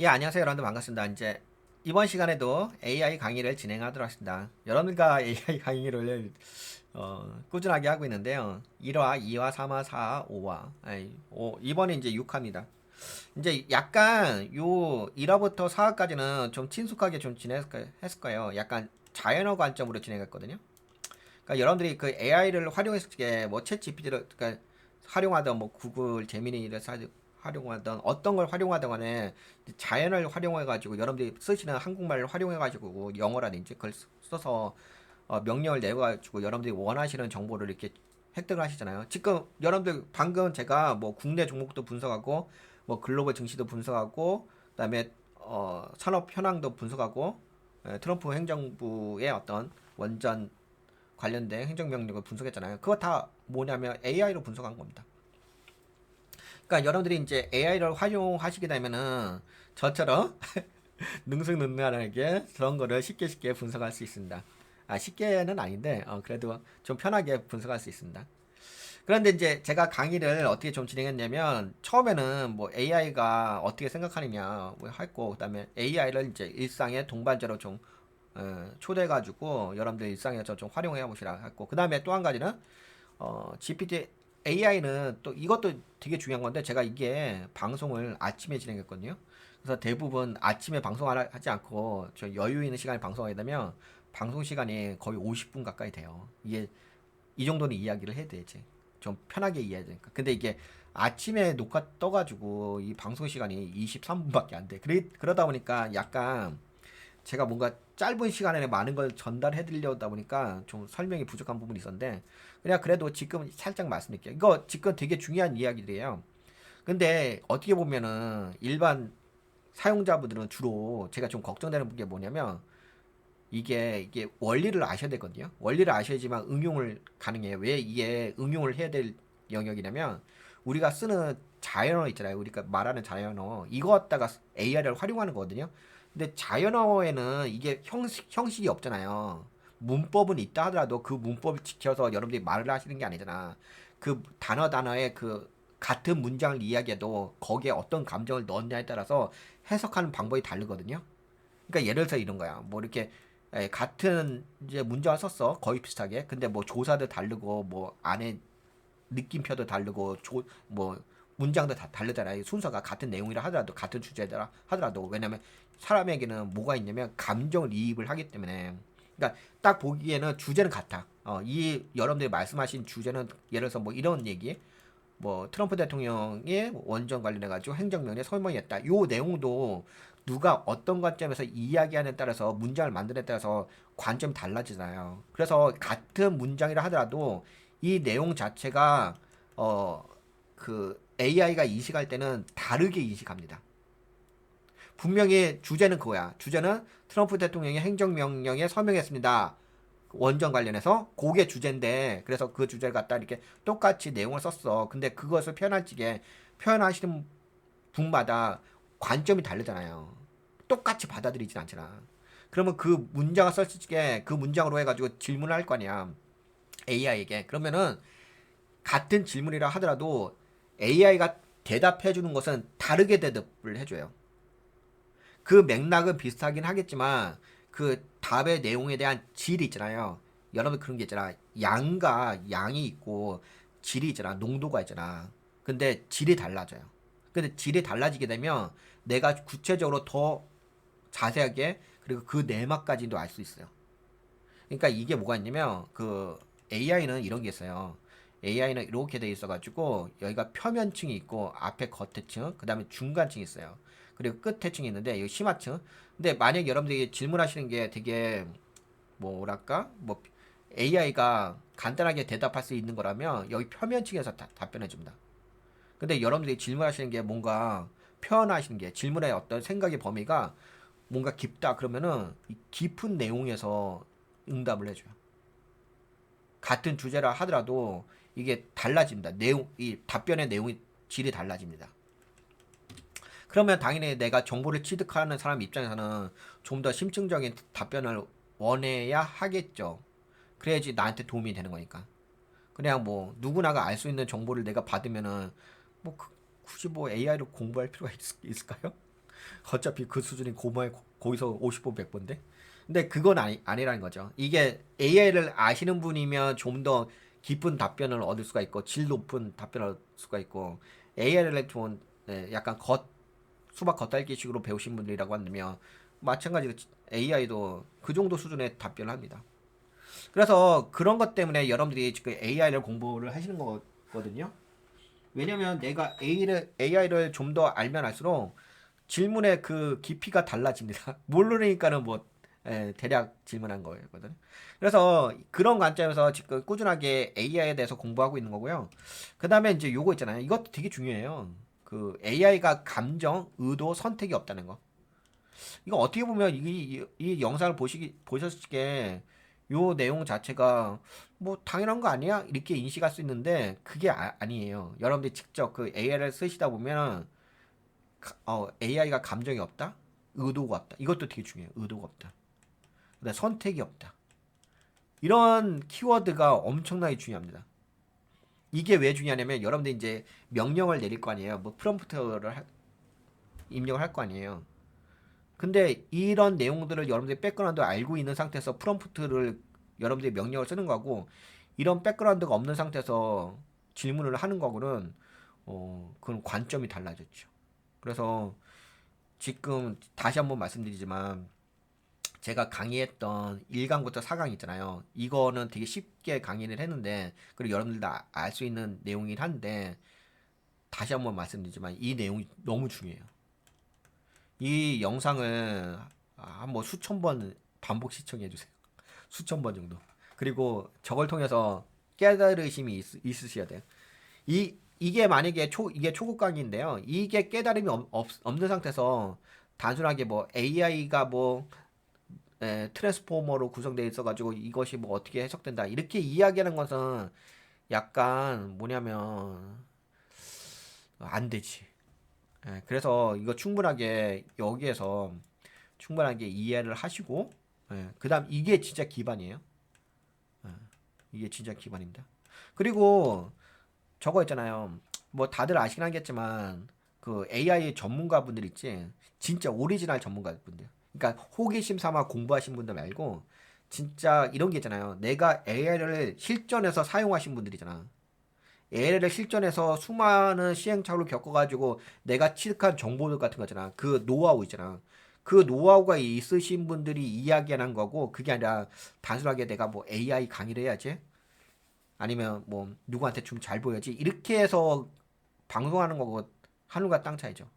예, 안녕하세요. 여러분들 반갑습니다. 이제 이번 시간에도 AI 강의를 진행하도록 하겠습니다. 여러분들과 AI 강의를 꾸준하게 하고 있는데요. 1화, 2화, 3화, 4화, 5화. 이번에 이제 6화입니다. 이제 약간 요 1화부터 4화까지는 좀 친숙하게 좀 진행했을 거예요. 약간 자연어 관점으로 진행했거든요. 그러니까 여러분들이 그 AI를 활용했을 때 뭐 챗 GPT를 그러니까 활용하던 뭐 구글 제미니를 활용하던 어떤 걸 활용하던 간에 자연을 활용해가지고 여러분들이 쓰시는 한국말을 활용해가지고 영어라든지 그걸 써서 명령을 내가지고 여러분들이 원하시는 정보를 이렇게 획득을 하시잖아요. 지금 여러분들 방금 제가 뭐 국내 종목도 분석하고 뭐 글로벌 증시도 분석하고 그다음에 산업 현황도 분석하고 트럼프 행정부의 어떤 원전 관련된 행정명령을 분석했잖아요. 그거 다 뭐냐면 AI로 분석한 겁니다. 그러니까 여러분들이 이제 AI를 활용하시게 되면은 저처럼 능수능란하게 그런 거를 쉽게 쉽게 분석할 수 있습니다. 쉽게는 아닌데 그래도 좀 편하게 분석할 수 있습니다. 그런데 이제 제가 강의를 어떻게 좀 진행했냐면 처음에는 뭐 AI가 어떻게 생각하느냐 뭐 했고 그다음에 AI를 이제 일상의 동반자로 좀 초대해가지고 여러분들 일상에서 좀 활용해 보시라 했고 그다음에 또 한 가지는 GPT AI는 또 이것도 되게 중요한 건데 제가 이게 방송을 아침에 진행했거든요. 그래서 대부분 아침에 방송하지 않고 저 여유 있는 시간에 방송하게 되면 방송 시간이 거의 50분 가까이 돼요. 이게 이 정도는 이야기를 해야 되지. 좀 편하게 이해해야 되니까. 근데 이게 아침에 녹화 떠가지고 이 방송 시간이 23분밖에 안 돼. 그러다 보니까 약간 제가 뭔가 짧은 시간에 많은 걸 전달해 드리려다 보니까 좀 설명이 부족한 부분이 있었는데 그냥 그래도 지금 살짝 말씀드릴게요. 이거 지금 되게 중요한 이야기들이에요. 근데 어떻게 보면은 일반 사용자분들은 주로 제가 좀 걱정되는 게 뭐냐면 이게 원리를 아셔야 되거든요. 원리를 아셔야지만 응용을 가능해요. 왜 이게 응용을 해야 될 영역이냐면 우리가 쓰는 자연어 있잖아요. 우리가 말하는 자연어 이거 갖다가 AI를 활용하는 거거든요. 근데 자연어에는 이게 형식이 없잖아요. 문법은 있다 하더라도 그 문법을 지켜서 여러분들이 말을 하시는 게 아니잖아. 그 단어에 그 같은 문장을 이야기해도 거기에 어떤 감정을 넣느냐에 따라서 해석하는 방법이 다르거든요. 그러니까 예를 들어서 이런 거야. 뭐 이렇게 같은 이제 문장을 썼어. 거의 비슷하게. 근데 뭐 조사도 다르고 뭐 안에 느낌표도 다르고 뭐 문장도 다 다르잖아요. 순서가 같은 내용이라 하더라도 같은 주제라 하더라도 왜냐면 사람에게는 뭐가 있냐면 감정을 이입을 하기 때문에 그러니까 딱 보기에는 주제는 같아. 이 여러분들이 말씀하신 주제는 예를 들어서 뭐 이런 얘기 뭐 트럼프 대통령의 원전 관련해 가지고 행정명령에 서명했다. 요 내용도 누가 어떤 관점에서 이야기하느냐에 따라서 문장을 만드느냐에 따라서 관점이 달라지잖아요. 그래서 같은 문장이라 하더라도 이 내용 자체가 그 AI가 인식할 때는 다르게 인식합니다. 분명히 주제는 그거야. 주제는 트럼프 대통령의 행정명령에 서명했습니다. 원전 관련해서 그게 주제인데 그래서 그 주제를 갖다 이렇게 똑같이 내용을 썼어. 근데 그것을 표현할 적에 표현하시는 분마다 관점이 다르잖아요. 똑같이 받아들이진 않잖아. 그러면 그 문장을 썼을 적에 그 문장으로 해가지고 질문을 할 거 아니야. AI에게. 그러면은 같은 질문이라 하더라도 AI가 대답해 주는 것은 다르게 대답을 해줘요. 그 맥락은 비슷하긴 하겠지만 그 답의 내용에 대한 질이 있잖아요. 여러분 그런 게 있잖아. 양이 있고 질이 있잖아. 농도가 있잖아. 근데 질이 달라져요. 근데 질이 달라지게 되면 내가 구체적으로 더 자세하게 그리고 그 내막까지도 알 수 있어요. 그러니까 이게 뭐가 있냐면 그 AI는 이런 게 있어요. AI는 이렇게 돼 있어가지고 여기가 표면층이 있고 앞에 겉에층, 그 다음에 중간층이 있어요. 그리고 끝에층이 있는데 여기 심화층. 근데 만약 여러분들이 질문하시는 게 되게 뭐랄까 뭐 AI가 간단하게 대답할 수 있는 거라면 여기 표면층에서 답변해 줍니다. 근데 여러분들이 질문하시는 게 뭔가 표현하시는 게 질문의 어떤 생각의 범위가 뭔가 깊다 그러면은 이 깊은 내용에서 응답을 해줘요. 같은 주제라 하더라도 이게 달라집니다. 이 답변의 내용이 질이 달라집니다. 그러면 당연히 내가 정보를 취득하는 사람 입장에서는 좀 더 심층적인 답변을 원해야 하겠죠. 그래야지 나한테 도움이 되는 거니까. 그냥 뭐 누구나가 알 수 있는 정보를 내가 받으면은 뭐 굳이 뭐 AI를 공부할 필요가 있을까요? 어차피 그 수준이 거기서 50번 100번데. 근데 그건 아니라는 거죠. 이게 AI를 아시는 분이면 좀 더 깊은 답변을 얻을 수가 있고 질 높은 답변을 얻을 수가 있고 AI를 좀 약간 수박 겉핥기식으로 배우신 분들이라고 한다면 마찬가지로 AI도 그 정도 수준의 답변을 합니다. 그래서 그런 것 때문에 여러분들이 지금 AI를 공부를 하시는 거거든요. 왜냐면 내가 AI를 좀 더 알면 알수록 질문의 그 깊이가 달라집니다. 모르니까는 뭐 대략 질문한 거거든요. 그래서 그런 관점에서 지금 꾸준하게 AI에 대해서 공부하고 있는 거고요. 그 다음에 이제 요거 있잖아요. 이것도 되게 중요해요. 그 AI가 감정, 의도, 선택이 없다는 거. 이거 어떻게 보면 이 영상을 보셨을 요 내용 자체가 뭐 당연한 거 아니야? 이렇게 인식할 수 있는데 그게 아니에요. 여러분들이 직접 그 AI를 쓰시다 보면 AI가 감정이 없다? 의도가 없다. 이것도 되게 중요해요. 의도가 없다. 그다음에 선택이 없다. 이런 키워드가 엄청나게 중요합니다. 이게 왜 중요하냐면 여러분들이 이제 명령을 내릴 거 아니에요. 뭐 프롬프트를 입력을 할 거 아니에요. 근데 이런 내용들을 여러분들이 백그라운드 알고 있는 상태에서 프롬프트를 여러분들이 명령을 쓰는 거고 이런 백그라운드가 없는 상태에서 질문을 하는 거고는 그건 관점이 달라졌죠. 그래서 지금 다시 한번 말씀드리지만 제가 강의했던 1강부터 4강 있잖아요. 이거는 되게 쉽게 강의를 했는데 그리고 여러분들 다 알 수 있는 내용이긴 한데 다시 한번 말씀드리지만 이 내용이 너무 중요해요. 이 영상을 한번 수천 번 반복 시청해 주세요. 수천 번 정도. 그리고 저걸 통해서 깨달으심이 있으셔야 돼요. 이게 만약에 이게 초급 강의인데요. 이게 깨달음이 없는 상태에서 단순하게 뭐 AI가 뭐 트랜스포머로 구성되어 있어가지고 이것이 뭐 어떻게 해석된다 이렇게 이야기하는 것은 약간 뭐냐면 안 되지. 그래서 이거 충분하게 여기에서 충분하게 이해를 하시고 그다음 이게 진짜 기반이에요. 예, 이게 진짜 기반입니다. 그리고 저거 있잖아요. 뭐 다들 아시긴 하겠지만 그 AI 전문가분들 있지. 진짜 오리지널 전문가분들. 그러니까 호기심 삼아 공부하신 분들 말고 진짜 이런 게 있잖아요. 내가 AI를 실전에서 사용하신 분들이잖아. AI를 실전에서 수많은 시행착오를 겪어가지고 내가 취득한 정보들 같은 거잖아. 그 노하우 있잖아. 그 노하우가 있으신 분들이 이야기하는 거고 그게 아니라 단순하게 내가 뭐 AI 강의를 해야지 아니면 뭐 누구한테 좀 잘 보여야지 이렇게 해서 방송하는 거고 하늘과 땅 차이죠.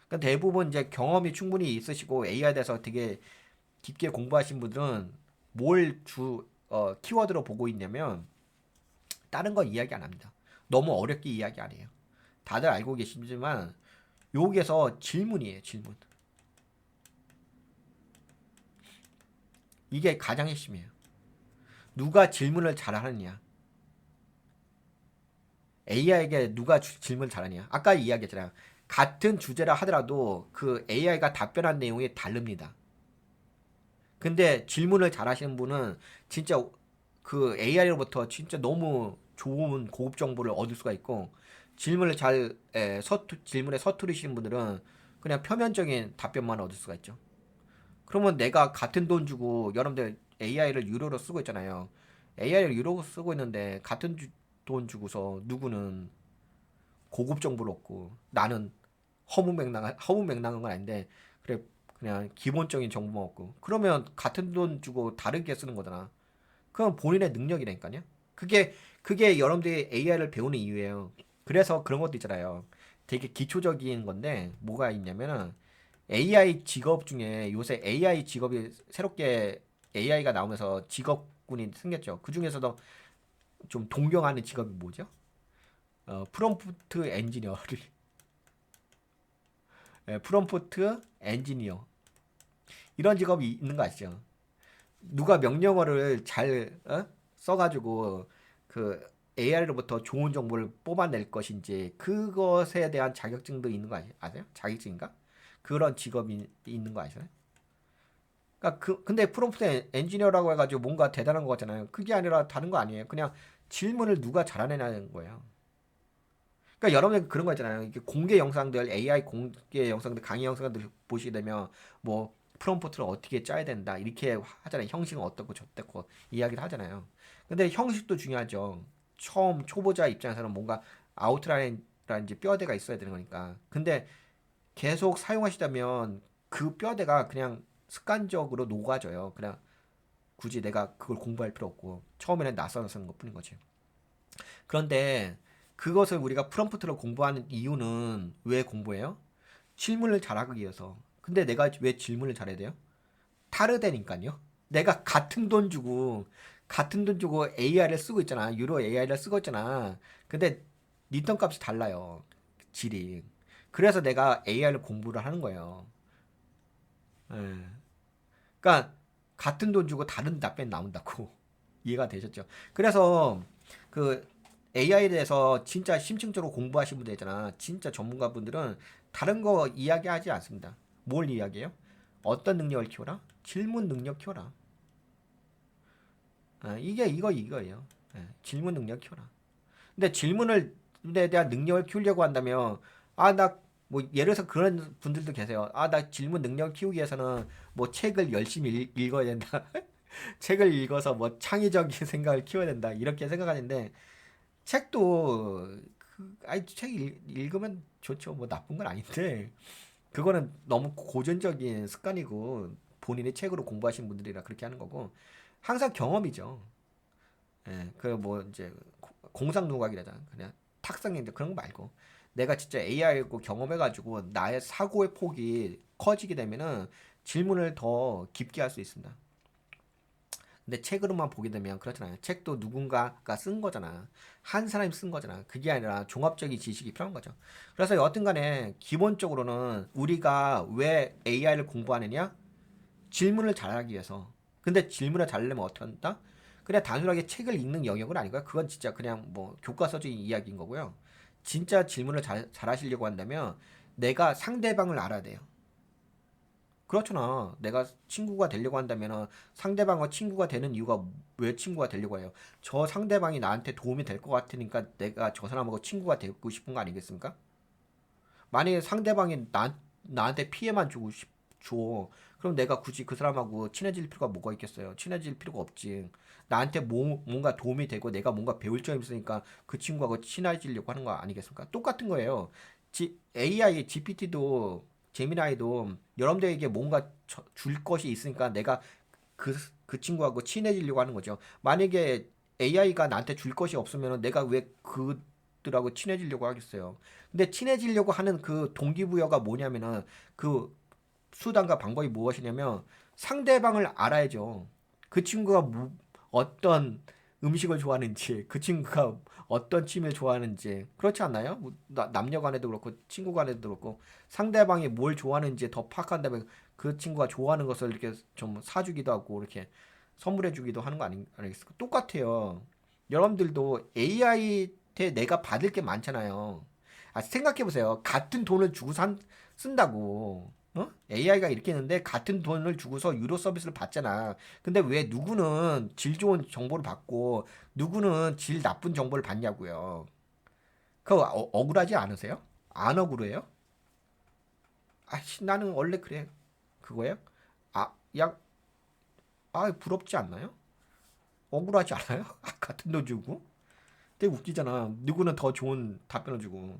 그러니까 대부분 이제 경험이 충분히 있으시고 AI에 대해서 되게 깊게 공부하신 분들은 키워드로 보고 있냐면 다른 거 이야기 안 합니다. 너무 어렵게 이야기 안 해요. 다들 알고 계시지만 여기에서 질문이에요, 질문. 이게 가장 핵심이에요. 누가 질문을 잘하느냐. AI에게 누가 질문을 잘하냐. 아까 이야기했잖아요. 같은 주제라 하더라도 그 AI가 답변한 내용이 다릅니다. 근데 질문을 잘하시는 분은 진짜 그 AI로부터 진짜 너무 좋은 고급 정보를 얻을 수가 있고 질문을 질문에 서투르시는 분들은 그냥 표면적인 답변만 얻을 수가 있죠. 그러면 내가 같은 돈 주고 여러분들 AI를 유료로 쓰고 있잖아요. AI를 유료로 쓰고 있는데 같은 돈 주고서 누구는 고급 정보를 얻고 나는 허무맹랑한 건 아닌데 그래 그냥 기본적인 정보만 얻고 그러면 같은 돈 주고 다르게 쓰는 거잖아. 그건 본인의 능력이라니까요. 그게 여러분들이 AI를 배우는 이유예요. 그래서 그런 것도 있잖아요. 되게 기초적인 건데 뭐가 있냐면은 AI 직업 중에 요새 AI 직업이 새롭게 AI가 나오면서 직업군이 생겼죠. 그 중에서도 좀 동경하는 직업이 뭐죠? 프롬프트 엔지니어를 프롬프트 엔지니어 이런 직업이 있는 거 아시죠? 누가 명령어를 잘 써가지고 그 AI로부터 좋은 정보를 뽑아낼 것인지 그것에 대한 자격증도 있는 거 아세요? 자격증인가? 그런 직업이 있는 거 아세요? 그러니까 근데 프롬프트 엔지니어라고 해가지고 뭔가 대단한 거 같잖아요. 그게 아니라 다른 거 아니에요. 그냥 질문을 누가 잘하느냐는 거예요. 그러니까 여러분들 그런 거 있잖아요. 이게 공개 영상들, AI 공개 영상들, 강의 영상들 보시게 되면 뭐 프롬프트를 어떻게 짜야 된다 이렇게 하잖아요. 형식은 어떻고 저떻고 이야기를 하잖아요. 근데 형식도 중요하죠. 처음 초보자 입장에서는 뭔가 아웃라인이라든지 뼈대가 있어야 되는 거니까. 근데 계속 사용하시다면 그 뼈대가 그냥 습관적으로 녹아져요. 그냥 굳이 내가 그걸 공부할 필요 없고 처음에는 낯설어서 쓰는 것뿐인 거지. 그런데 그것을 우리가 프롬프트로 공부하는 이유는 왜 공부해요? 질문을 잘하기 위해서. 근데 내가 왜 질문을 잘해야 돼요? 타르되니까요. 내가 같은 돈 주고 AI를 쓰고 있잖아. 유로 AI를 쓰고 있잖아. 근데 리턴 값이 달라요. 질이. 그래서 내가 AI를 공부를 하는 거예요. 예. 그러니까 같은 돈 주고 다른 답변이 나온다고. 이해가 되셨죠? 그래서 그 AI에 대해서 진짜 심층적으로 공부하신 분들 있잖아. 진짜 전문가분들은 다른 거 이야기하지 않습니다. 뭘 이야기해요? 어떤 능력을 키워라? 질문 능력 키워라. 이게 이거예요. 질문 능력 키워라. 근데 질문을 에 대한 능력을 키우려고 한다면 나 뭐 예를 들어서 그런 분들도 계세요. 나 질문 능력 키우기 위해서는 뭐 책을 열심히 읽어야 된다. 책을 읽어서 뭐 창의적인 생각을 키워야 된다. 이렇게 생각하는데 책도 책 읽으면 좋죠. 뭐 나쁜 건 아닌데 그거는 너무 고전적인 습관이고 본인이 책으로 공부하신 분들이라 그렇게 하는 거고 항상 경험이죠. 예, 그 뭐 이제 공상 누각이라잖아. 그냥 탁상인데 그런 거 말고 내가 진짜 AI고 경험해가지고 나의 사고의 폭이 커지게 되면은 질문을 더 깊게 할 수 있습니다. 근데 책으로만 보게 되면 그렇잖아요. 책도 누군가가 쓴 거잖아. 한 사람이 쓴 거잖아. 그게 아니라 종합적인 지식이 필요한 거죠. 그래서 여튼 간에 기본적으로는 우리가 왜 AI를 공부하느냐? 질문을 잘하기 위해서. 근데 질문을 잘하려면 어떻게 한다? 그냥 단순하게 책을 읽는 영역은 아니고요. 그건 진짜 그냥 뭐 교과서적인 이야기인 거고요. 진짜 질문을 잘하시려고 한다면 내가 상대방을 알아야 돼요. 그렇잖아. 내가 친구가 되려고 한다면 상대방과 친구가 되는 이유가 왜 친구가 되려고 해요? 저 상대방이 나한테 도움이 될 것 같으니까 내가 저 사람하고 친구가 되고 싶은 거 아니겠습니까? 만약에 상대방이 나한테 피해만 줘. 그럼 내가 굳이 그 사람하고 친해질 필요가 뭐가 있겠어요? 친해질 필요가 없지. 나한테 뭔가 도움이 되고 내가 뭔가 배울 점이 있으니까 그 친구하고 친해지려고 하는 거 아니겠습니까? 똑같은 거예요. AI, GPT도 제미나이도 여러분들에게 뭔가 줄 것이 있으니까 내가 그, 그 친구하고 친해지려고 하는 거죠. 만약에 AI가 나한테 줄 것이 없으면 내가 왜 그들하고 친해지려고 하겠어요. 근데 친해지려고 하는 그 동기부여가 뭐냐면은 그 수단과 방법이 무엇이냐면 상대방을 알아야죠. 그 친구가 어떤 음식을 좋아하는지, 그 친구가 어떤 취미를 좋아하는지, 그렇지 않나요? 뭐 남녀 간에도 그렇고, 친구 간에도 그렇고, 상대방이 뭘 좋아하는지 더 파악한 다음에 그 친구가 좋아하는 것을 이렇게 좀 사주기도 하고, 이렇게 선물해주기도 하는 거 아니겠습니까? 똑같아요. 여러분들도 AI한테 내가 받을 게 많잖아요. 생각해보세요. 같은 돈을 주고 쓴다고. AI가 이렇게 했는데 같은 돈을 주고서 유료 서비스를 받잖아. 근데 왜 누구는 질 좋은 정보를 받고 누구는 질 나쁜 정보를 받냐고요. 그거 억울하지 않으세요? 안 억울해요? 나는 원래 그래. 그거예요? 아, 야, 부럽지 않나요? 억울하지 않아요? 같은 돈 주고? 되게 웃기잖아. 누구는 더 좋은 답변을 주고.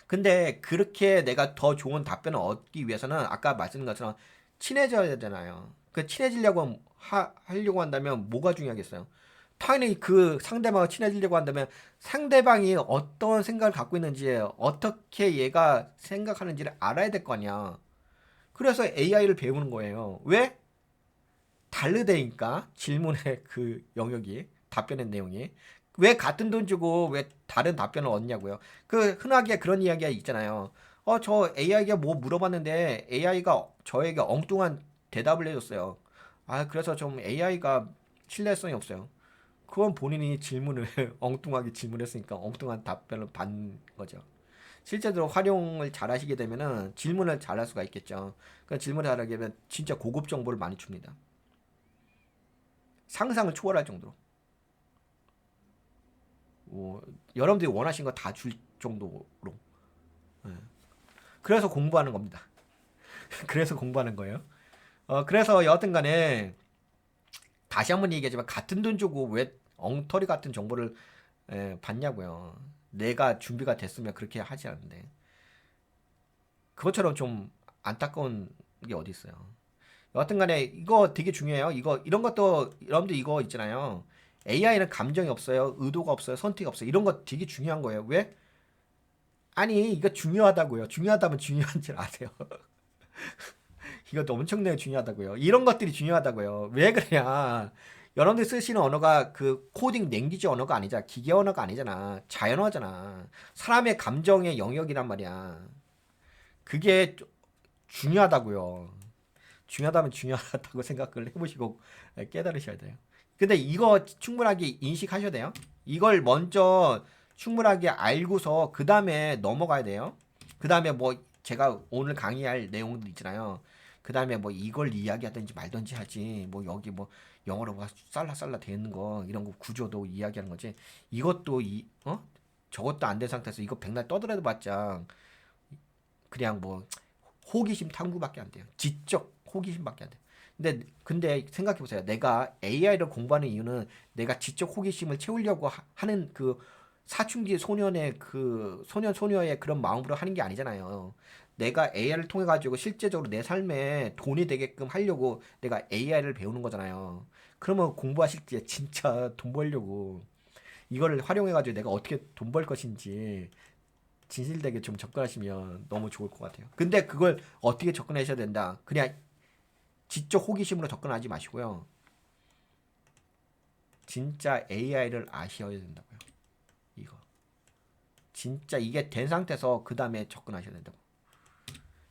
근데 그렇게 내가 더 좋은 답변을 얻기 위해서는 아까 말씀드린 것처럼 친해져야 되잖아요. 그 친해지려고 하려고 한다면 뭐가 중요하겠어요? 당연히 그 상대방과 친해지려고 한다면 상대방이 어떤 생각을 갖고 있는지 어떻게 얘가 생각하는지를 알아야 될 거 아니야. 그래서 AI를 배우는 거예요. 왜? 다르다니까 질문의 그 영역이 답변의 내용이 왜 같은 돈 주고 왜 다른 답변을 얻냐고요. 그 흔하게 그런 이야기가 있잖아요. 저 AI가 뭐 물어봤는데 AI가 저에게 엉뚱한 대답을 해줬어요. 그래서 좀 AI가 신뢰성이 없어요. 그건 본인이 질문을 엉뚱하게 질문했으니까 엉뚱한 답변을 받는 거죠. 실제로 활용을 잘 하시게 되면은 질문을 잘 할 수가 있겠죠. 그 질문을 잘하게 되면 진짜 고급 정보를 많이 줍니다. 상상을 초월할 정도로. 여러분들이 원하신 거 다 정도로. 예. 그래서 공부하는 겁니다. 그래서 공부하는 거예요. 그래서 여하튼 간에 다시 한번 얘기하지만 같은 돈 주고 왜 엉터리 같은 정보를 받냐고요. 내가 준비가 됐으면 그렇게 하지 않는데. 그것처럼 좀 안타까운 게 어디 있어요. 여하튼 간에 이거 되게 중요해요. 이런 것도 여러분들 이거 있잖아요. AI는 감정이 없어요. 의도가 없어요. 선택이 없어요. 이런 거 되게 중요한 거예요. 왜? 아니, 이거 중요하다고요. 중요하다면 중요한 줄 아세요. 이것도 엄청나게 중요하다고요. 이런 것들이 중요하다고요. 왜 그러냐? 여러분들 쓰시는 언어가 그 코딩 랭귀지 언어가 아니잖아. 기계 언어가 아니잖아. 자연어잖아. 사람의 감정의 영역이란 말이야. 그게 중요하다고요. 중요하다면 중요하다고 생각을 해보시고 깨달으셔야 돼요. 근데 이거 충분하게 인식하셔야 돼요. 이걸 먼저 충분하게 알고서 그 다음에 넘어가야 돼요. 그 다음에 뭐 제가 오늘 강의할 내용들 있잖아요. 그 다음에 뭐 이걸 이야기하든지 말든지 하지. 뭐 여기 뭐 영어로 막 쌀라쌀라 되는 거 이런 거 구조도 이야기하는 거지. 이것도 저것도 안 된 상태에서 이거 백날 떠들어도 봤자 그냥 뭐 호기심 탐구밖에 안 돼요. 지적 호기심밖에 안 돼요. 근데 생각해 보세요. 내가 AI를 공부하는 이유는 내가 지적 호기심을 채우려고 하는 그 사춘기 소년의 그 소년 소녀의 그런 마음으로 하는 게 아니잖아요. 내가 AI를 통해 가지고 실제적으로 내 삶에 돈이 되게끔 하려고 내가 AI를 배우는 거잖아요. 그러면 공부하실 때 진짜 돈 벌려고 이거를 활용해 가지고 내가 어떻게 돈 벌 것인지 진실되게 좀 접근하시면 너무 좋을 것 같아요. 근데 그걸 어떻게 접근하셔야 된다. 그냥 지적 호기심으로 접근하지 마시고요. 진짜 AI를 아셔야 된다고요. 이거. 진짜 이게 된 상태에서 그 다음에 접근하셔야 된다고.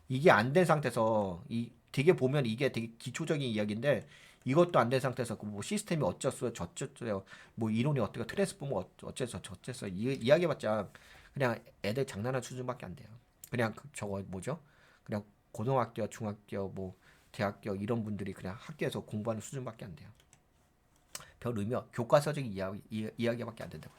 이게 안 된 상태에서 되게 보면 이게 되게 기초적인 이야기인데 이것도 안 된 상태에서 뭐 시스템이 어쩌어요 저쩌어요 뭐 이론이 어떻게 트랜스포머 어째서 저째서 이야기해봤자 그냥 애들 장난하는 수준밖에 안 돼요. 그냥 저거 뭐죠? 그냥 고등학교, 중학교, 뭐 대학교 이런 분들이 그냥 학교에서 공부하는 수준밖에 안 돼요. 별 교과서적인 이야기밖에 안 된다고.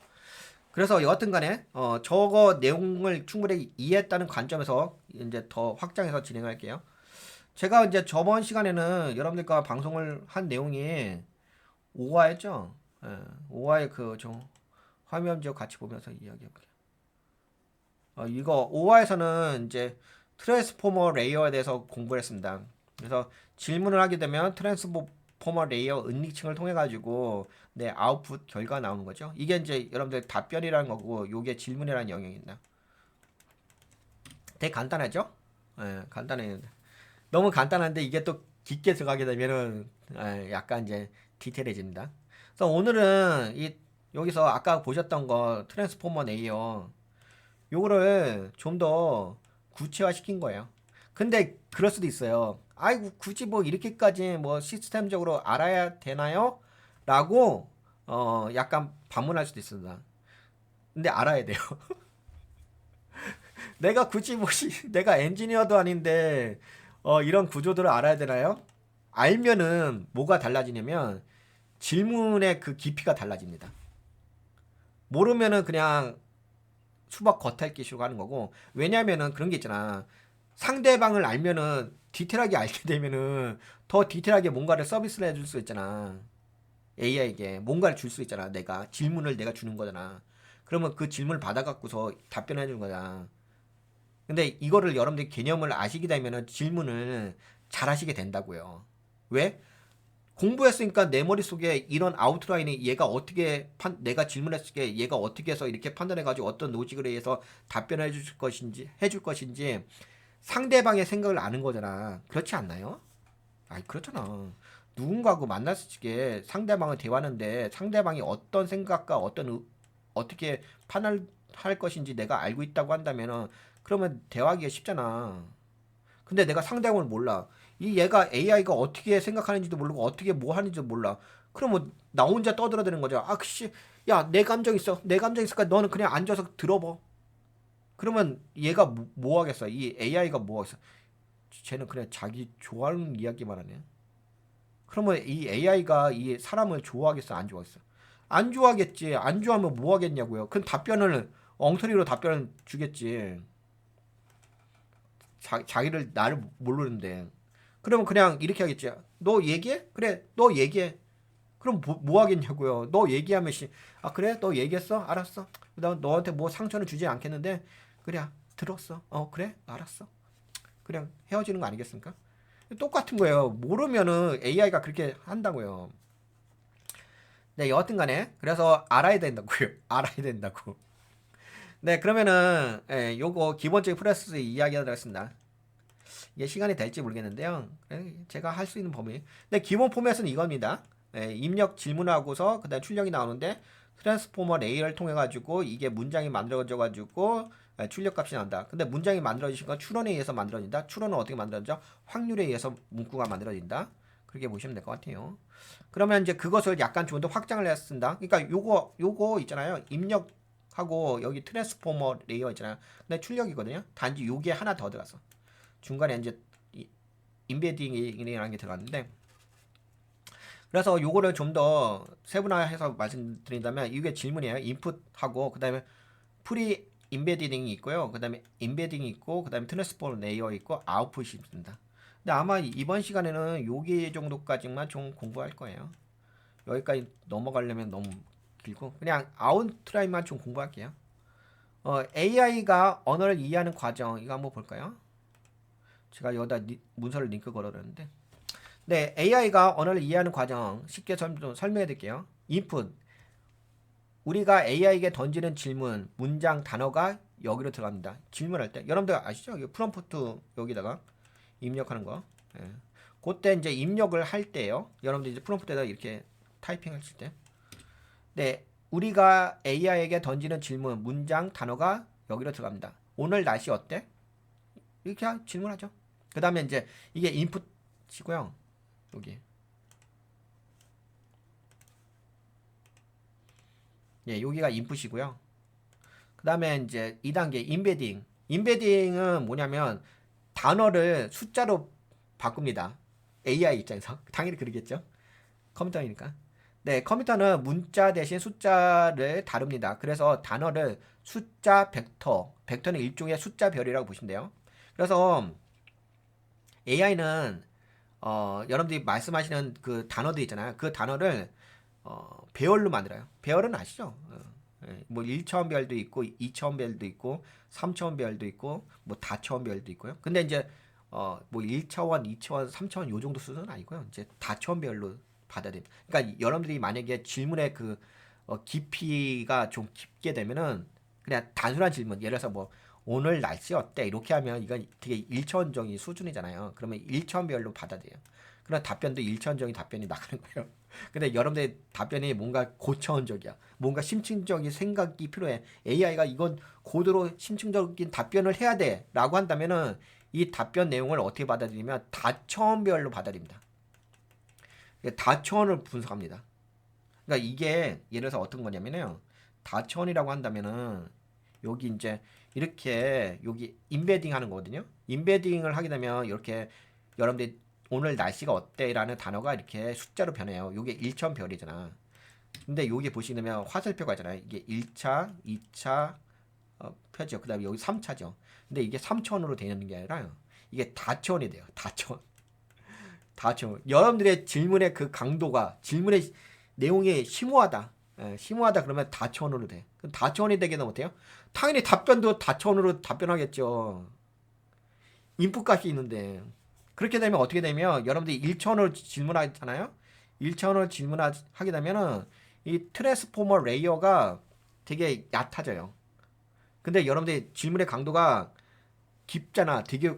그래서 여하튼 간에 저거 내용을 충분히 이해했다는 관점에서 이제 더 확장해서 진행할게요. 제가 이제 저번 시간에는 여러분들과 방송을 한 내용이 오화였죠. 예, 오화의 그좀 화면 지역 같이 보면서 이야기해볼게요. 이거 오화에서는 이제 트랜스포머 레이어에 대해서 공부를 했습니다. 그래서 질문을 하게 되면 트랜스포머 레이어 은닉층을 통해 가지고 내 아웃풋 결과가 나오는 거죠. 이게 이제 여러분들 답변이라는 거고 요게 질문이라는 영역입니다. 되게 간단하죠? 예, 간단해요. 너무 간단한데 이게 또 깊게 들어가게 되면은 약간 이제 디테일해집니다. 그래서 오늘은 여기서 아까 보셨던 거 트랜스포머 레이어 요거를 좀 더 구체화 시킨 거예요. 근데 그럴 수도 있어요. 아이고 굳이 뭐 이렇게까지 뭐 시스템적으로 알아야 되나요? 라고 약간 반문할 수도 있습니다. 근데 알아야 돼요. 내가 굳이 뭐 내가 엔지니어도 아닌데 이런 구조들을 알아야 되나요? 알면은 뭐가 달라지냐면 질문의 그 깊이가 달라집니다. 모르면은 그냥 수박 겉핥기식으로 하는 거고 왜냐면은 그런 게 있잖아. 상대방을 알면은 디테일하게 알게 되면은 더 디테일하게 뭔가를 서비스를 해줄 수 있잖아. AI에게 뭔가를 줄 수 있잖아. 내가 질문을 내가 주는 거잖아. 그러면 그 질문을 받아갖고서 답변해 주는 거야. 근데 이거를 여러분들이 개념을 아시게 되면은 질문을 잘 하시게 된다고요. 왜? 공부했으니까 내 머릿속에 이런 아웃라인이 얘가 어떻게 내가 질문했을 때 얘가 어떻게 해서 이렇게 판단해가지고 어떤 로직을 의해서 답변해 줄 것인지 해줄 것인지 상대방의 생각을 아는 거잖아. 그렇지 않나요? 아니 그렇잖아. 누군가하고 만났을 때 상대방을 대화하는데 상대방이 어떤 생각과 어떻게 판단할 것인지 내가 알고 있다고 한다면은 그러면 대화하기가 쉽잖아. 근데 내가 상대방을 몰라. 얘가 AI가 어떻게 생각하는지도 모르고 어떻게 뭐 하는지도 몰라. 그러면 나 혼자 떠들어대는 거죠. 아, 씨, 야, 내 감정 있어. 내 감정 있으니까 너는 그냥 앉아서 들어봐. 그러면 얘가 뭐 하겠어? 이 AI가 뭐 하겠어? 쟤는 그냥 자기 좋아하는 이야기만 하네. 그러면 이 AI가 이 사람을 좋아하겠어? 안 좋아하겠어? 안 좋아하겠지. 안 좋아하면 뭐 하겠냐고요. 그럼 답변을 엉터리로 답변을 주겠지. 자기를 나를 모르는데. 그러면 그냥 이렇게 하겠지. 너 얘기해? 그래, 너 얘기해. 그럼 뭐 하겠냐고요. 너 얘기하면 아 그래? 너 얘기했어? 알았어. 나 너한테 뭐 상처는 주지 않겠는데 그래 들었어. 그래? 알았어. 그냥 헤어지는 거 아니겠습니까? 똑같은 거예요. 모르면은 AI가 그렇게 한다고요. 네, 여하튼 간에 그래서 알아야 된다고요. 알아야 된다고. 네, 그러면은 요거 기본적인 프로세스 이야기하도록 하겠습니다. 이게 시간이 될지 모르겠는데요. 제가 할 수 있는 범위. 근데 기본 포맷은 이겁니다. 입력 질문하고서 그다음 출력이 나오는데 트랜스포머 레이어를 통해 가지고 이게 문장이 만들어져 가지고 출력값이 나온다. 근데 문장이 만들어지신 건 추론에 의해서 만들어진다. 추론은 어떻게 만들어져? 확률에 의해서 문구가 만들어진다. 그렇게 보시면 될 것 같아요. 그러면 이제 그것을 약간 좀 더 확장을 해서 쓴다. 그러니까 요거 있잖아요. 입력하고 여기 트랜스포머 레이어 있잖아요. 근데 출력이거든요. 단지 요게 하나 더 들어갔어. 중간에 이제 인베딩이라는 게 들어갔는데 그래서 요거를 좀 더 세분화해서 말씀드린다면 이게 질문이에요. 인풋하고 그다음에 프리 인베딩이 있고요. 그다음에 인베딩이 있고 그다음에 트랜스포머 레이어 있고 아웃풋이 있습니다. 근데 아마 이번 시간에는 여기 정도까지만 좀 공부할 거예요. 여기까지 넘어가려면 너무 길고 그냥 아웃라인만 좀 공부할게요. AI가 언어를 이해하는 과정 이거 한번 볼까요? 제가 여기다 문서를 링크 걸어놨는데 네, AI가 언어를 이해하는 과정 쉽게 설명해 드릴게요. 인풋 우리가 AI에게 던지는 질문, 문장, 단어가 여기로 들어갑니다. 질문할 때 여러분들 아시죠? 프롬프트 여기다가 입력하는 거. 예. 그때 이제 입력을 할 때요. 여러분들 이제 프롬프트에다 이렇게 타이핑하실 때. 네, 우리가 AI에게 던지는 질문, 문장, 단어가 여기로 들어갑니다. 오늘 날씨 어때? 이렇게 질문하죠. 그 다음에 이제 이게 인풋이고요. 여기. 예, 여기가 인풋이고요. 그 다음에 이제 2단계 인베딩. 인베딩은 뭐냐면 단어를 숫자로 바꿉니다. AI 입장에서. 당연히 그러겠죠. 컴퓨터니까. 네, 컴퓨터는 문자 대신 숫자를 다룹니다. 그래서 단어를 숫자 벡터, 벡터는 일종의 숫자 별이라고 보시면 돼요. 그래서 AI는 여러분들이 말씀하시는 그 단어들 있잖아요. 그 단어를 배열로 만들어요. 배열은 아시죠? 뭐 1차원 별도 있고 2차원 별도 있고 3차원 별도 있고 뭐 다차원 별도 있고요. 근데 이제 뭐 1차원, 2차원, 3차원 요 정도 수준은 아니고요. 이제 다차원 별로 받아야 됩니다. 그러니까 여러분들이 만약에 질문의 그 깊이가 좀 깊게 되면은 그냥 단순한 질문 예를 들어서 뭐 오늘 날씨 어때? 이렇게 하면 이건 되게 1차원적인 수준이잖아요. 그러면 1차원별로 받아야 돼요. 그런 답변도 1차원적인 답변이 나가는 거예요. 근데 여러분들의 답변이 뭔가 고차원적이야. 뭔가 심층적인 생각이 필요해. AI가 이건 고도로 심층적인 답변을 해야 돼. 라고 한다면은 이 답변 내용을 어떻게 받아들이면 다차원별로 받아들입니다. 다차원을 분석합니다. 그러니까 이게 예를 들어서 어떤 거냐면요. 다차원이라고 한다면은 여기 이제 이렇게 여기 인베딩 하는 거거든요. 인베딩을 하게 되면 이렇게 여러분들 오늘 날씨가 어때? 라는 단어가 이렇게 숫자로 변해요. 이게 1천 별이잖아. 근데 여기 보시면 화살표가 있잖아요. 이게 1차, 2차 표죠. 그 다음에 여기 3차죠. 근데 이게 3차원으로 되는 게 아니라 이게 다차원이 돼요. 다차원. 다차원. 여러분들의 질문의 그 강도가 질문의 내용이 심오하다. 심오하다 그러면 다차원으로 돼. 그럼 다차원이 되게 되면 어때요? 당연히 답변도 다차원으로 답변하겠죠. 인풋 값이 있는데. 그렇게 되면 어떻게 되면 여러분들이 1차원으로 질문하잖아요. 1차원으로 질문하게 되면은 이 트랜스포머 레이어가 되게 얕아져요. 근데 여러분들이 질문의 강도가 깊잖아. 되게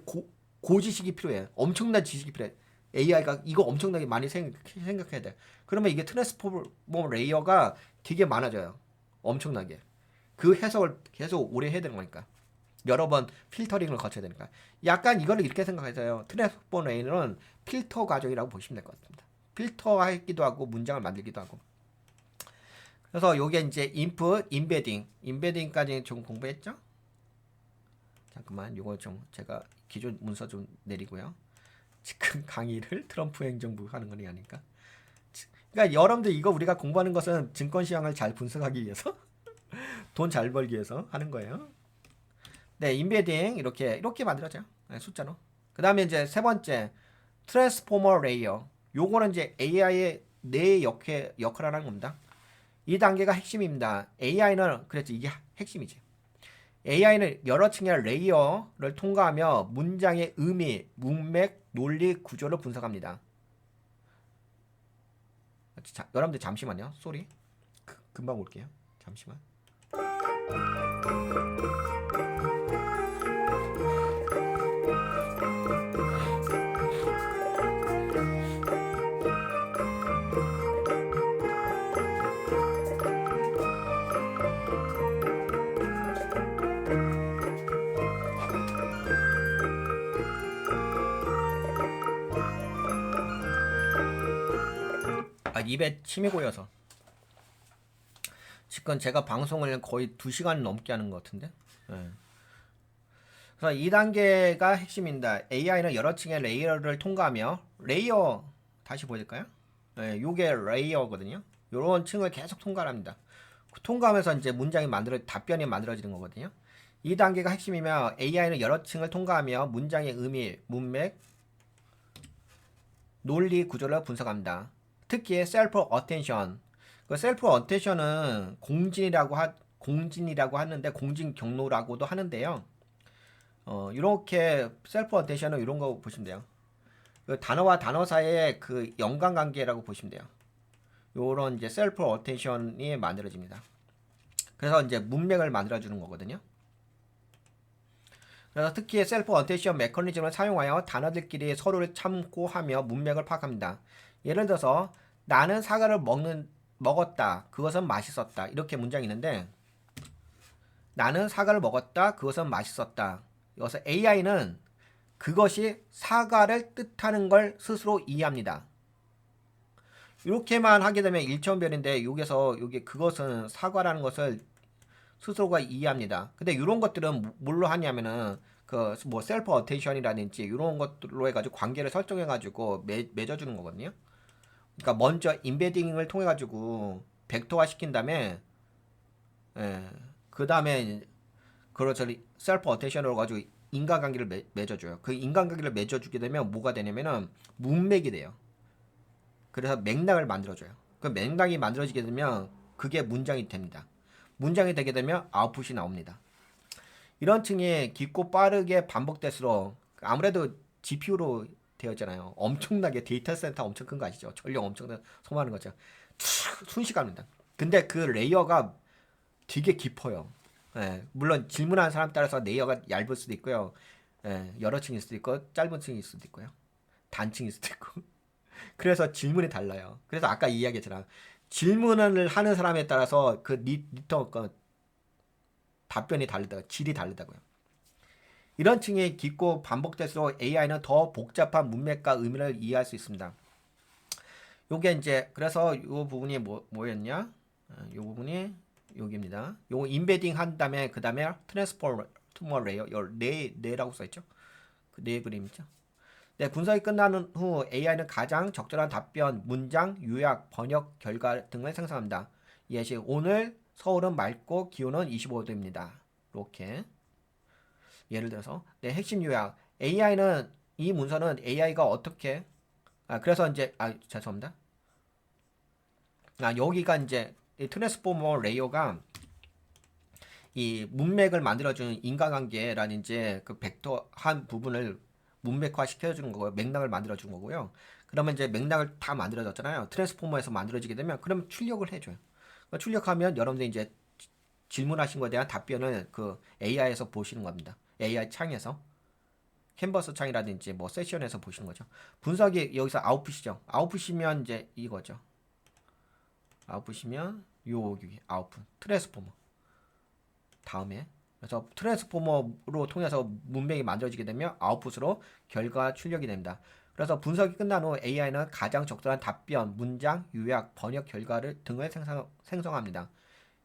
고지식이 필요해. 엄청난 지식이 필요해. AI가 이거 엄청나게 많이 생각해야 돼. 그러면 이게 트랜스포머 레이어가 되게 많아져요. 엄청나게. 그 해석을 계속 오래 해야 되는 거니까. 여러 번 필터링을 거쳐야 되니까. 약간 이거를 이렇게 생각해서요. 트랜스포머 레이어는 필터 과정이라고 보시면 될 것 같습니다. 필터하기도 하고 문장을 만들기도 하고. 그래서 요게 이제 인풋, 인베딩까지 좀 공부했죠? 잠깐만, 요거 좀 제가 기존 문서 좀 내리고요. 지금 강의를 트럼프 행정부 하는 건 아니니까. 그러니까 여러분들 이거 우리가 공부하는 것은 증권 시장을 잘 분석하기 위해서 돈 잘 벌기 위해서 하는 거예요. 네, 인베딩 이렇게 만들어져요. 네, 숫자로. 그 다음에 이제 세 번째 트랜스포머 레이어. 요거는 이제 AI의 내 역할을 하는 겁니다. 이 단계가 핵심입니다. AI는 그랬지 이게 핵심이지. AI는 여러 층의 레이어를 통과하며 문장의 의미, 문맥, 논리, 구조를 분석합니다. 여러분들 잠시만요. 쏘리. 금방 올게요. 잠시만. 입에 침이 고여서. 지금 제가 방송을 거의 2시간 넘게 하는 것 같은데. 네. 그래서 2단계가 핵심입니다. AI는 여러 층의 레이어를 통과하며 레이어 다시 보여줄까요? 네, 요게 레이어거든요. 요런 층을 계속 통과합니다. 통과하면서 이제 답변이 만들어지는 거거든요. 2단계가 핵심이며 AI는 여러 층을 통과하며 문장의 의미, 문맥, 논리 구조를 분석합니다. 특히 셀프 어텐션. 그 셀프 어텐션은 공진이라고 하는데 공진 경로라고도 하는데요. 이렇게 셀프 어텐션은 이런 거 보시면 돼요. 그 단어와 단어 사이의 그 연관관계라고 보시면 돼요. 요런 이제 셀프 어텐션이 만들어집니다. 그래서 이제 문맥을 만들어주는 거거든요. 그래서 특히 셀프 어텐션 메커니즘을 사용하여 단어들끼리 서로를 참고하며 문맥을 파악합니다. 예를 들어서 나는 사과를 먹었다. 그것은 맛있었다. 이렇게 문장이 있는데 나는 사과를 먹었다. 그것은 맛있었다. 여기서 AI는 그것이 사과를 뜻하는 걸 스스로 이해합니다. 이렇게만 하게 되면 일천별인데 여기서 그것은 사과라는 것을 스스로가 이해합니다. 근데 이런 것들은 뭘로 하냐면은 그 뭐 셀프 어텐션이라든지 이런 것들로 해가지고 관계를 설정해가지고 맺어주는 거거든요. 그러니까 먼저 인베딩을 통해 가지고 벡터화 시킨 다음에 그 다음에 그렇죠 셀프 어텐션으로 가지고 인간관계를 맺어줘요. 그 인간관계를 맺어주게 되면 뭐가 되냐면은 문맥이 돼요. 그래서 맥락을 만들어줘요. 그 맥락이 만들어지게 되면 그게 문장이 됩니다. 문장이 되게 되면 아웃풋이 나옵니다. 이런 층이 깊고 빠르게 반복될수록 아무래도 GPU로 되었잖아요. 엄청나게 데이터 센터 엄청 큰 거 아시죠? 전력 엄청 소모하는 거죠. 순식간입니다. 근데 그 레이어가 되게 깊어요. 예, 물론 질문하는 사람 따라서 레이어가 얇을 수도 있고요. 예, 여러 층일 수도 있고 짧은 층일 수도 있고요. 단층일 수도 있고. 그래서 질문이 달라요. 그래서 아까 이야기했잖아. 질문을 하는 사람에 따라서 그 리턴 답변이 다르다, 질이 다르다고요. 이런 층이 깊고 반복될수록 AI는 더 복잡한 문맥과 의미를 이해할 수 있습니다. 요게 이제 그래서 요 부분이 뭐였냐? 요 부분이 여기입니다. 요 인베딩 한 다음에 그 다음에 트랜스포머 레이어 네라고 써있죠? 그 네 그림이죠. 네, 분석이 끝난 후 AI는 가장 적절한 답변, 문장, 요약, 번역 결과 등을 생성합니다. 예시 오늘 서울은 맑고 기온은 25도입니다. 이렇게 예를 들어서 네, 핵심 요약 AI는 이 문서는 AI가 어떻게 그래서 이제 죄송합니다. 여기가 이제 이 트랜스포머 레이어가 이 문맥을 만들어주는 인과관계라는 이제 그 벡터 한 부분을 문맥화 시켜주는 거고요. 맥락을 만들어주는 거고요. 그러면 이제 맥락을 다 만들어졌잖아요. 트랜스포머에서 만들어지게 되면 그러면 출력을 해줘요. 출력하면 여러분들이 이제 질문하신 거에 대한 답변을 그 AI에서 보시는 겁니다. AI 창에서 캔버스 창이라든지 뭐 세션에서 보시는 거죠. 분석이 여기서 아웃풋이죠. 아웃풋이면 이제 이거죠. 아웃풋이면 여기 아웃풋 트랜스포머 다음에 그래서 트랜스포머로 통해서 문맥이 만들어지게 되면 아웃풋으로 결과 출력이 됩니다. 그래서 분석이 끝난 후 AI는 가장 적절한 답변, 문장, 요약, 번역 결과를 등을 생성합니다.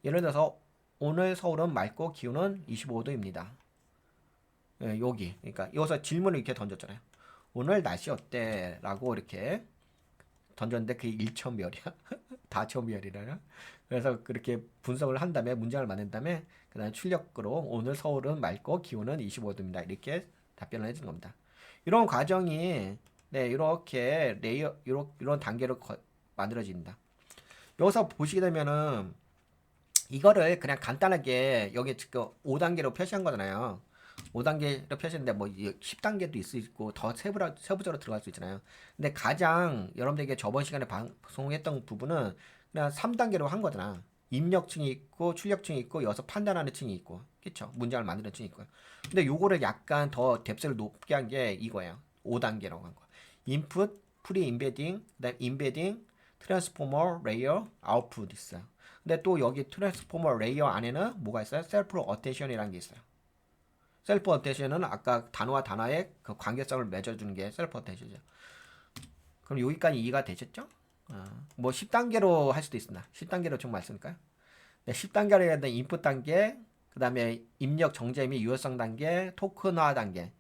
예를 들어서 오늘 서울은 맑고 기온은 25도입니다. 여기 그러니까 여기서 질문을 이렇게 던졌잖아요. 오늘 날씨 어때? 라고 이렇게 던졌는데 그게 1,000별이야. 4,000별이라나. 그래서 그렇게 분석을 한 다음에 문장을 만든 다음에 그다음에 출력으로 오늘 서울은 맑고 기온은 25도입니다. 이렇게 답변을 해준 겁니다. 이런 과정이 네 이렇게 레이어 이런 단계로 만들어진다. 여기서 보시게 되면은 이거를 그냥 간단하게 여기 지금 5단계로 표시한 거잖아요. 5단계로 표시했는데 뭐 10단계도 있을 수 있고 더 세부적으로 들어갈 수 있잖아요. 근데 가장 여러분들에게 저번 시간에 방송했던 부분은 그냥 3단계로 한 거잖아. 입력층이 있고 출력층이 있고 여기서 판단하는 층이 있고 그쵸? 문장을 만드는 층이 있고요. 근데 요거를 약간 더 뎁스를 높게 한 게 이거예요. 5단계라고 한 거. 인풋, 프리 임베딩, 그다음 임베딩, 트랜스포머, 레이어, 아웃풋 있어요. 근데 또 여기 트랜스포머 레이어 안에는 뭐가 있어요? 셀프 어테이션이라는 게 있어요. 셀프 어테이션은 아까 단어와 단어의 그 관계성을 맺어주는 게 셀프 어테이션이죠. 그럼 여기까지 이해가 되셨죠? 뭐 10단계로 할 수도 있습니다. 10단계로 좀 말씀할까요? 네, 10단계로 해야 되는 인풋 단계, 그 다음에 입력 정제 및 유효성 단계, 토큰화 단계.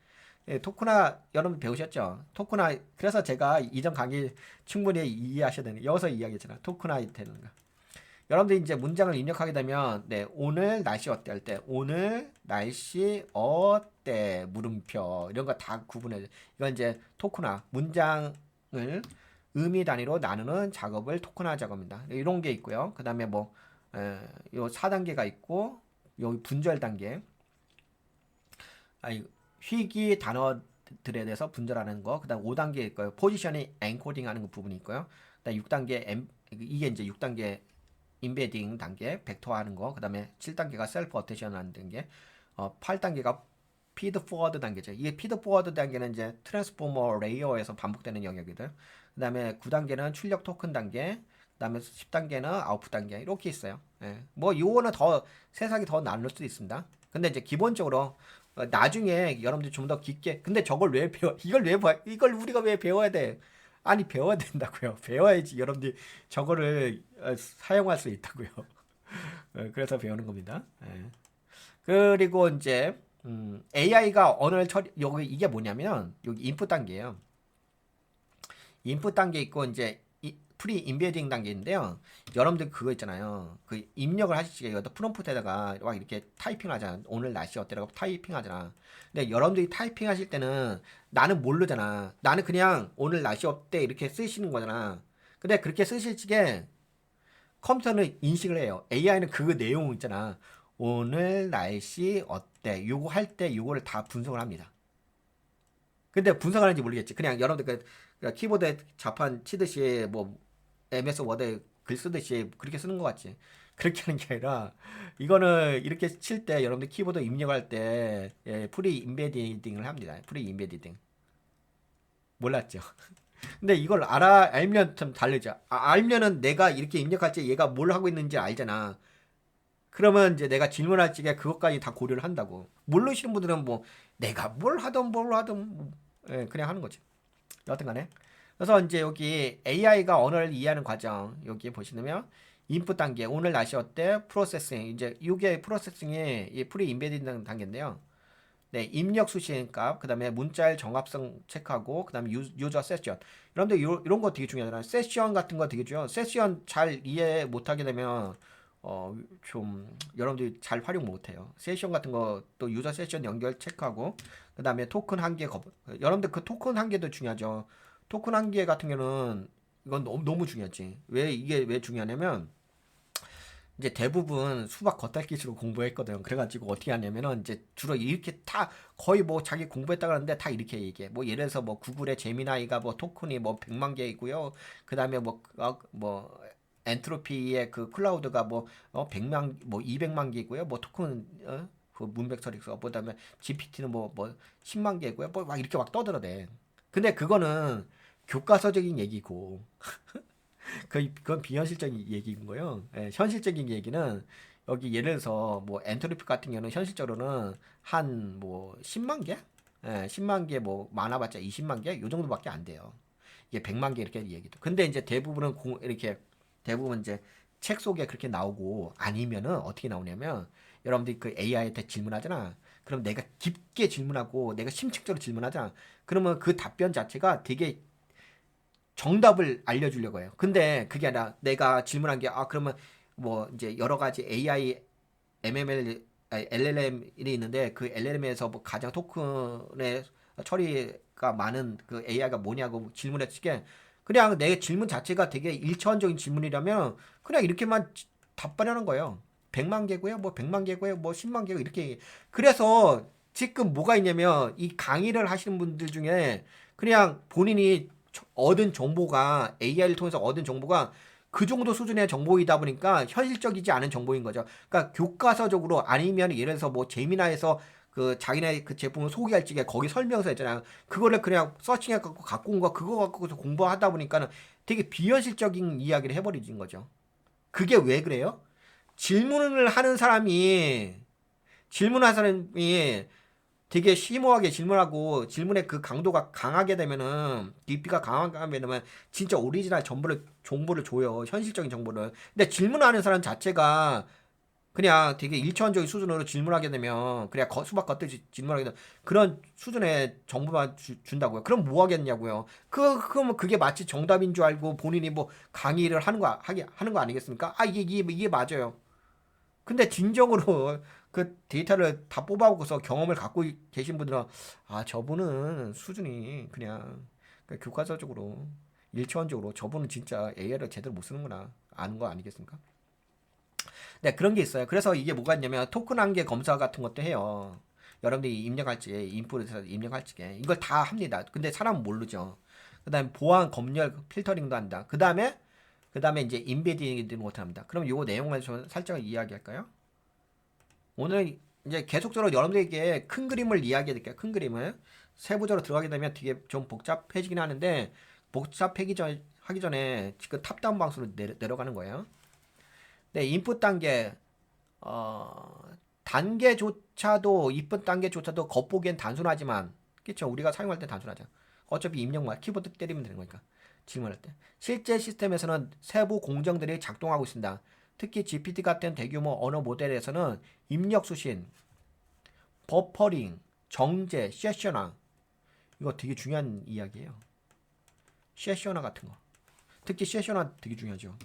예, 토큰화 여러분 배우셨죠? 토큰화 그래서 제가 이전 강의 충분히 이해하셔야 되는 여기서 이야기했잖아. 토큰화 되는 거. 여러분들이 이제 문장을 입력하게 되면 네, 오늘 날씨 어때 할 때 오늘 날씨 어때 물음표 이런 거 다 구분해. 이건 이제 토크나 문장을 의미 단위로 나누는 작업을 토크나 작업입니다. 이런 게 있고요. 그다음에 뭐 요 4단계가 있고 여기 분절 단계. 희귀 단어들에 대해서 분절하는 거. 그다음 5단계 있고요. 포지션이 엔코딩 하는 그 부분이 있고요. 그다음 6단계 이게 이제 6단계 임베딩 단계, 벡터화하는 거, 그 다음에 7단계가 셀프 어테이션 하는 단계, 8단계가 피드 포워드 단계죠. 이게 피드 포워드 단계는 이제 트랜스포머 레이어에서 반복되는 영역이들. 그 다음에 9단계는 출력 토큰 단계, 그 다음에 10단계는 아웃풋 단계 이렇게 있어요. 예. 뭐 요거는 더 세상이 더 나눌 수도 있습니다. 근데 이제 기본적으로 나중에 여러분들이 좀 더 깊게 근데 저걸 왜 배워? 이걸 우리가 왜 배워야 돼? 아니 배워야 된다고요. 배워야지 여러분들이 저거를 사용할 수 있다고요. 그래서 배우는 겁니다. 예. 그리고 이제 AI가 언어를 처리 여기 이게 뭐냐면 여기 인풋 단계예요. 인풋 단계 있고 이제 프리 임베딩 단계인데요. 여러분들 그거 있잖아요. 그 입력을 하시지 여기다 프롬프트에다가 막 이렇게 타이핑 하잖아. 오늘 날씨 어때라고 타이핑 하잖아. 근데 여러분들이 타이핑 하실 때는 나는 모르잖아. 나는 그냥 오늘 날씨 어때 이렇게 쓰시는 거잖아. 근데 그렇게 쓰실 적에 컴퓨터는 인식을 해요. AI는 그 내용 있잖아. 오늘 날씨 어때? 요거 할 때 요거를 다 분석을 합니다. 근데 분석하는지 모르겠지. 그냥 여러분들 그 키보드에 자판 치듯이 뭐 MS 워드에 글 쓰듯이 그렇게 쓰는 것 같지. 그렇게 하는 게 아니라 이거는 이렇게 칠 때 여러분들 키보드 입력할 때 프리 임베디딩을 합니다. 프리 임베디딩. 몰랐죠? 근데 이걸 알면 좀 다르죠. 알면은 내가 이렇게 입력할 때 얘가 뭘 하고 있는지 알잖아. 그러면 이제 내가 질문할 적에 그것까지 다 고려를 한다고. 모르시는 분들은 뭐 내가 뭘 하든 그냥 하는 거지. 여하튼 간에. 그래서 이제 여기 AI가 언어를 이해하는 과정 여기 보시면 인풋 단계 오늘 날씨 어때 프로세싱 이제 이게 프로세싱이 이 프리 임베디드 단계인데요. 네 입력 수신 값 그다음에 문자의 정합성 체크하고 그다음에 유저 세션 여러분들 이런 거 되게 중요하잖아요. 세션 같은 거 되게 중요해요. 세션 잘 이해 못하게 되면 좀 여러분들이 잘 활용 못해요. 세션 같은 거 또 유저 세션 연결 체크하고 그 다음에 토큰 한계 여러분들 그 토큰 한계도 중요하죠. 토큰 한계 같은 경우는 이건 너무 중요하지. 왜 이게 왜 중요하냐면 이제 대부분 수박 겉핥기식으로 공부했거든. 그래가지고 어떻게 하냐면은 이제 주로 이렇게 다 거의 뭐 자기 공부했다 그러는데 다 이렇게 얘기해. 뭐 예를 들어서 뭐 구글의 제미나이가 뭐 토큰이 뭐 100만 개 있고요. 그 다음에 뭐 엔트로피의 그 클라우드가 뭐 100만 뭐 200만 개고요. 뭐 토큰 그 문백 처리가 그다음에 GPT는 뭐 10만 개고요. 뭐 막 이렇게 막 떠들어대. 근데 그거는 교과서적인 얘기고 그건 비현실적인 얘기인 거예요. 예, 현실적인 얘기는 여기 예를 들어서 뭐 엔트로피 같은 경우는 현실적으로는 한 뭐 10만 개? 예, 10만 개 뭐 많아봤자 20만 개? 요 정도밖에 안 돼요. 이게 100만 개 이렇게 얘기도. 근데 이제 대부분은 이렇게 대부분 이제 책 속에 그렇게 나오고 아니면은 어떻게 나오냐면 여러분들이 그 AI한테 질문하잖아. 그럼 내가 깊게 질문하고 내가 심층적으로 질문하잖아. 그러면 그 답변 자체가 되게 정답을 알려주려고 해요. 근데 그게 아니라 내가 질문한 게 그러면 뭐 이제 여러 가지 AI, MML, LLM이 있는데 그 LLM에서 뭐 가장 토큰의 처리가 많은 그 AI가 뭐냐고 질문했을 게 그냥 내 질문 자체가 되게 일차원적인 질문이라면 그냥 이렇게만 답변하는 거예요. 100만 개고요, 뭐 100만 개고요, 뭐 10만 개고 이렇게. 그래서 지금 뭐가 있냐면 이 강의를 하시는 분들 중에 그냥 본인이 얻은 정보가 AI를 통해서 얻은 정보가 그 정도 수준의 정보이다 보니까 현실적이지 않은 정보인 거죠. 그러니까 교과서적으로 아니면 예를 들어서 뭐 재미나에서 그 자기네 그 제품을 소개할 적에 거기 설명서 있잖아요. 그거를 그냥 서칭해 갖고 온 거 그거 갖고서 공부하다 보니까는 되게 비현실적인 이야기를 해버리는 거죠. 그게 왜 그래요? 질문을 하는 사람이 질문하는 사람이 되게 심오하게 질문하고 질문의 그 강도가 강하게 되면은 깊이가 강하게 되면 진짜 오리지널 정보를 줘요. 현실적인 정보를. 근데 질문하는 사람 자체가 그냥 되게 일차원적인 수준으로 질문하게 되면 그냥 수박 걷듯이 질문하게 되면 그런 수준의 정보만 준다고요. 그럼 뭐 하겠냐고요. 그러면 그게 마치 정답인 줄 알고 본인이 뭐 강의를 하는 거 아니겠습니까? 이게 맞아요. 근데 진정으로 그 데이터를 다 뽑아오고서 경험을 갖고 계신 분들은 저분은 수준이 그냥 교과서적으로 일차원적으로 저분은 진짜 AI를 제대로 못 쓰는구나 아는 거 아니겠습니까? 네, 그런 게 있어요. 그래서 이게 뭐가 있냐면 토큰 한계 검사 같은 것도 해요. 여러분들이 입력할 적에 인풋에서 입력할 적에 이걸 다 합니다. 근데 사람은 모르죠. 그다음에 보안 검열 필터링도 한다. 그다음에 이제 인베딩도 못합니다. 그럼 요거 내용을 좀 살짝 이야기할까요? 오늘 이제 계속적으로 여러분들에게 큰 그림을 이야기해 드릴게요. 큰 그림을 세부적으로 들어가게 되면 되게 좀 복잡해지긴 하는데 하기 전에 지금 탑다운 방식으로 내려가는 거예요. 네, 인풋 단계 단계조차도 인풋 단계조차도 겉보기엔 단순하지만 그렇죠. 우리가 사용할 때 단순하죠. 어차피 입력만 키보드 때리면 되는 거니까 질문할 때 실제 시스템에서는 세부 공정들이 작동하고 있습니다. 특히 GPT 같은 대규모 언어 모델에서는 입력 수신, 버퍼링, 정제, 세셔나 이거 되게 중요한 이야기예요. 세셔나 같은 거. 특히 세셔나 되게 중요하죠.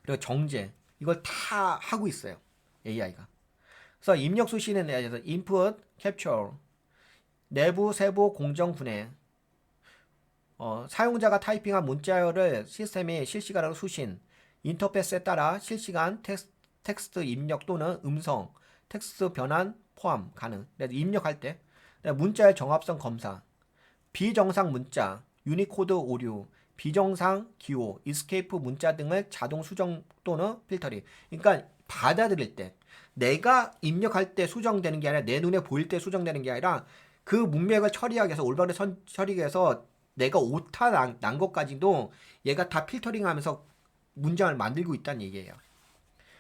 그리고 정제 이걸 다 하고 있어요. AI가. 그래서 입력 수신에 대해서 input, capture, 내부 세부 공정 분해, 사용자가 타이핑한 문자열을 시스템이 실시간으로 수신, 인터페이스에 따라 실시간 텍스트 입력 또는 음성, 텍스트 변환 포함 가능. 그래서 입력할 때 문자열 정합성 검사, 비정상 문자, 유니코드 오류, 비정상 기호, 이스케이프 문자 등을 자동 수정 또는 필터링. 그러니까 받아들일 때 내가 입력할 때 수정되는 게 아니라 내 눈에 보일 때 수정되는 게 아니라 그 문맥을 처리하기 위해서 올바르게 처리하기 위해서 내가 오타 난 것까지도 얘가 다 필터링하면서 문장을 만들고 있다는 얘기예요.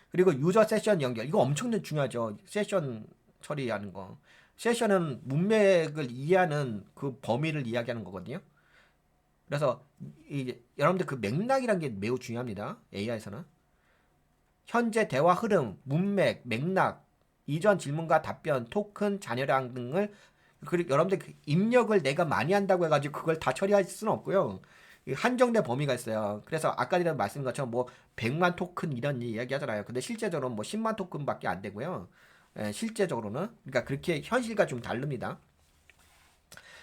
그리고 유저 세션 연결 이거 엄청 중요하죠. 세션 처리하는 거. 세션은 문맥을 이해하는 그 범위를 이야기하는 거거든요. 그래서 여러분들 그 맥락이란 게 매우 중요합니다. AI에서는 현재 대화 흐름, 문맥, 맥락, 이전 질문과 답변, 토큰, 잔여량 등을 그리고 여러분들 그 입력을 내가 많이 한다고 해가지고 그걸 다 처리할 수는 없고요. 한정된 범위가 있어요. 그래서 아까 전에 말씀드린 것처럼 뭐 100만 토큰 이런 이야기 하잖아요. 근데 실제적으로는 뭐 10만 토큰밖에 안 되고요. 실제적으로는 그러니까 그렇게 현실과 좀 다릅니다.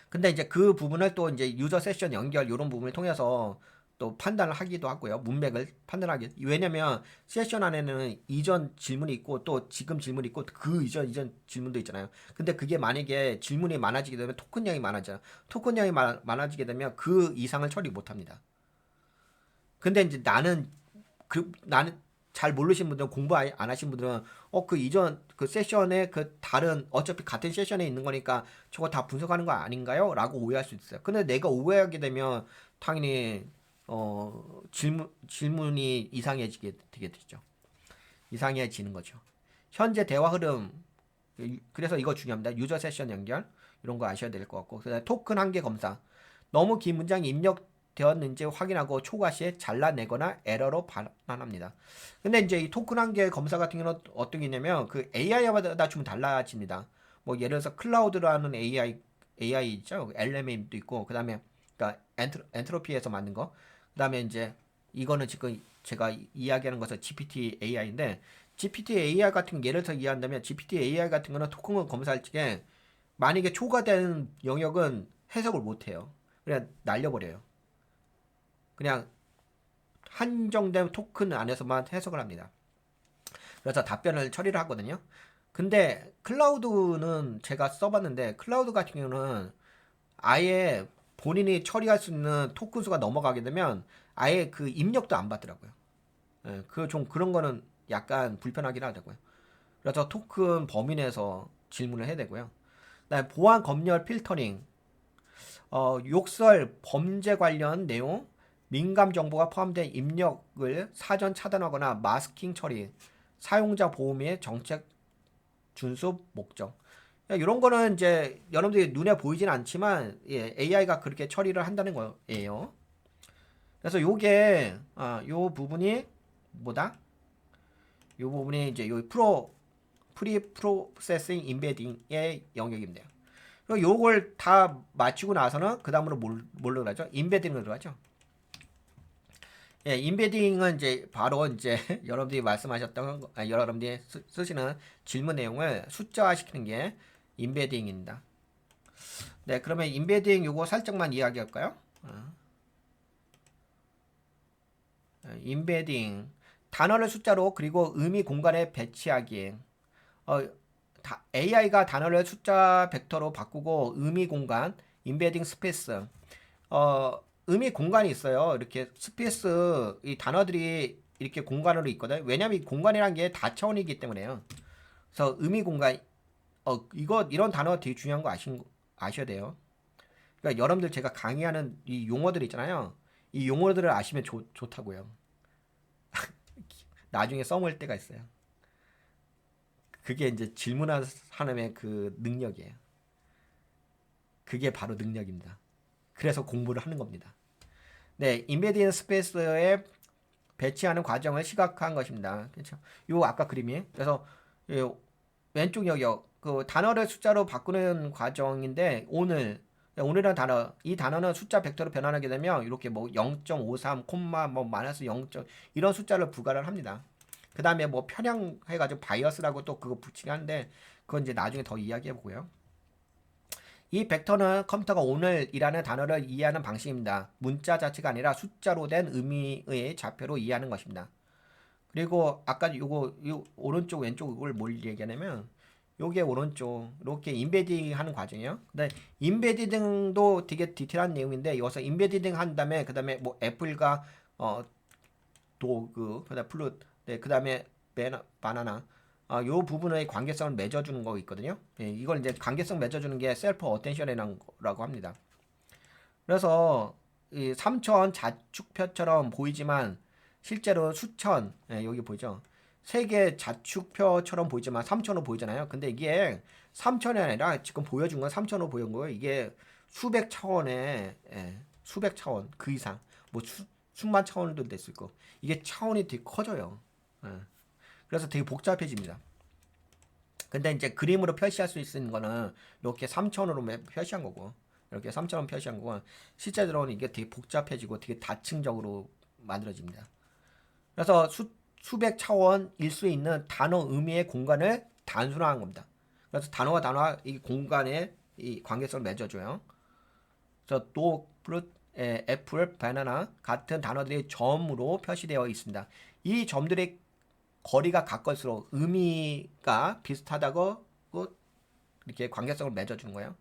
근데 이제 그 부분을 또 이제 유저 세션 연결 이런 부분을 통해서 또 판단을 하기도 하고요. 문맥을 판단하기. 왜냐면 세션 안에는 이전 질문이 있고 또 지금 질문이 있고 그 이전 질문도 있잖아요. 근데 그게 만약에 질문이 많아지게 되면 토큰량이 많아져요. 토큰량이 많아지게 되면 그 이상을 처리 못 합니다. 근데 이제 나는 잘 모르신 분들은 공부 안 하신 분들은 그 이전 그 세션에 그 다른 어차피 같은 세션에 있는 거니까 저거 다 분석하는 거 아닌가요? 라고 오해할 수 있어요. 근데 내가 오해하게 되면 당연히 질문이 이상해지게 되게 되죠. 이상해지는 거죠. 현재 대화 흐름 그래서 이거 중요합니다. 유저 세션 연결 이런 거 아셔야 될 것 같고 그다음에 토큰 한계 검사 너무 긴 문장이 입력되었는지 확인하고 초과 시에 잘라내거나 에러로 반환합니다. 근데 이제 이 토큰 한계 검사 같은 경우는 어떤 게 있냐면 그 AI마다 좀 달라집니다. 뭐 예를 들어서 클라우드라는 AI 있죠. LLM도 있고 그다음에 그러니까 엔트로피에서 만든 거. 그다음에 이제 이거는 지금 제가 이야기하는 것은 GPT AI인데 GPT AI 같은 거 예를 들어 이해한다면 GPT AI 같은 거는 토큰을 검사할 적에 만약에 초과된 영역은 해석을 못 해요. 그냥 날려버려요. 그냥 한정된 토큰 안에서만 해석을 합니다. 그래서 답변을 처리를 하거든요. 근데 클라우드는 제가 써봤는데 클라우드 같은 경우는 아예 본인이 처리할 수 있는 토큰 수가 넘어가게 되면 아예 그 입력도 안 받더라고요. 예, 그 좀 그런 거는 약간 불편하긴 하더라고요. 그래서 토큰 범위 내에서 질문을 해야 되고요. 그다음에 보안 검열 필터링, 욕설, 범죄 관련 내용, 민감 정보가 포함된 입력을 사전 차단하거나 마스킹 처리, 사용자 보호 및 정책 준수 목적. 이런 거는 이제 여러분들이 눈에 보이진 않지만 예, AI가 그렇게 처리를 한다는 거예요. 그래서 요 부분이 뭐다? 요 부분이 이제 요 프리 프로세싱 임베딩의 영역입니다. 그리고 요걸 다 마치고 나서는 그 다음으로 뭘로 들어가죠? 임베딩으로 들어가죠. 예, 임베딩은 이제 바로 이제 여러분들이 말씀하셨던 여러분들이 쓰시는 질문 내용을 숫자화 시키는 게 임베딩입니다. 네, 그러면 임베딩 요거 살짝만 이야기할까요? 임베딩 단어를 숫자로 그리고 의미 공간에 배치하기. 어, AI가 단어를 숫자 벡터로 바꾸고 의미 공간, 임베딩 스페이스. 의미 공간이 있어요. 이렇게 스페이스 이 단어들이 이렇게 공간으로 있거든. 왜냐면 이 공간이란 게 다차원이기 때문에요. 그래서 의미 공간 이거 이런 단어 되게 중요한 거 아셔야 돼요. 그러니까 여러분들 제가 강의하는 이 용어들 있잖아요. 이 용어들을 아시면 좋다고요. 나중에 써먹을 때가 있어요. 그게 이제 질문하는 사람의 그 능력이에요. 그게 바로 능력입니다. 그래서 공부를 하는 겁니다. 네, 임베디드 스페이스에 배치하는 과정을 시각화한 것입니다. 그렇죠? 요 아까 그림이 그래서 요 왼쪽 영역 그 단어를 숫자로 바꾸는 과정인데 오늘이라는 단어 이 단어는 숫자 벡터로 변환하게 되면 이렇게 뭐 0.53 콤마 뭐 마이너스 0. 이런 숫자를 부과를 합니다. 그 다음에 뭐 편향해가지고 바이어스라고 또 그거 붙이긴 하는데 그건 이제 나중에 더 이야기해 보고요. 이 벡터는 컴퓨터가 오늘이라는 단어를 이해하는 방식입니다. 문자 자체가 아니라 숫자로 된 의미의 좌표로 이해하는 것입니다. 그리고 아까 요 오른쪽 왼쪽 이걸 뭘 얘기하냐면 요게 오른쪽 이렇게 인베딩 하는 과정이에요. 근데 인베디딩도 되게 디테일한 내용인데 여기서 인베디딩 한 다음에 그다음에 뭐 애플과 도그 그다음 플룻 그다음에 바나나 요 부분의 관계성을 맺어주는 거 있거든요. 예, 이걸 이제 관계성 맺어주는 게 셀프 어텐션이라고 합니다. 그래서 이 삼천 자축표처럼 보이지만 실제로 수천 여기 보이죠? 세개 자축표처럼 보이지만 삼천으로 보이잖아요. 근데 이게 삼천이 아니라 지금 보여준 건 삼천으로 보여준 거예요. 이게 수백 차원의 수백 차원 그 이상 뭐 수만 차원도 됐을 거. 이게 차원이 되게 커져요. 그래서 되게 복잡해집니다. 근데 이제 그림으로 표시할 수 있는 거는 이렇게 3천으로 표시한 거고 이렇게 3천으로 표시한 거고 실제로는 이게 되게 복잡해지고 되게 다층적으로 만들어집니다. 그래서 수백 차원일 수 있는 단어 의미의 공간을 단순화한 겁니다. 그래서 단어와 단어와 이 공간에 이 관계성을 맺어줘요. 그래서 또 애플, 바나나 같은 단어들이 점으로 표시되어 있습니다. 이 점들의 거리가 가까울수록 의미가 비슷하다고 이렇게 관계성을 맺어주는 거예요.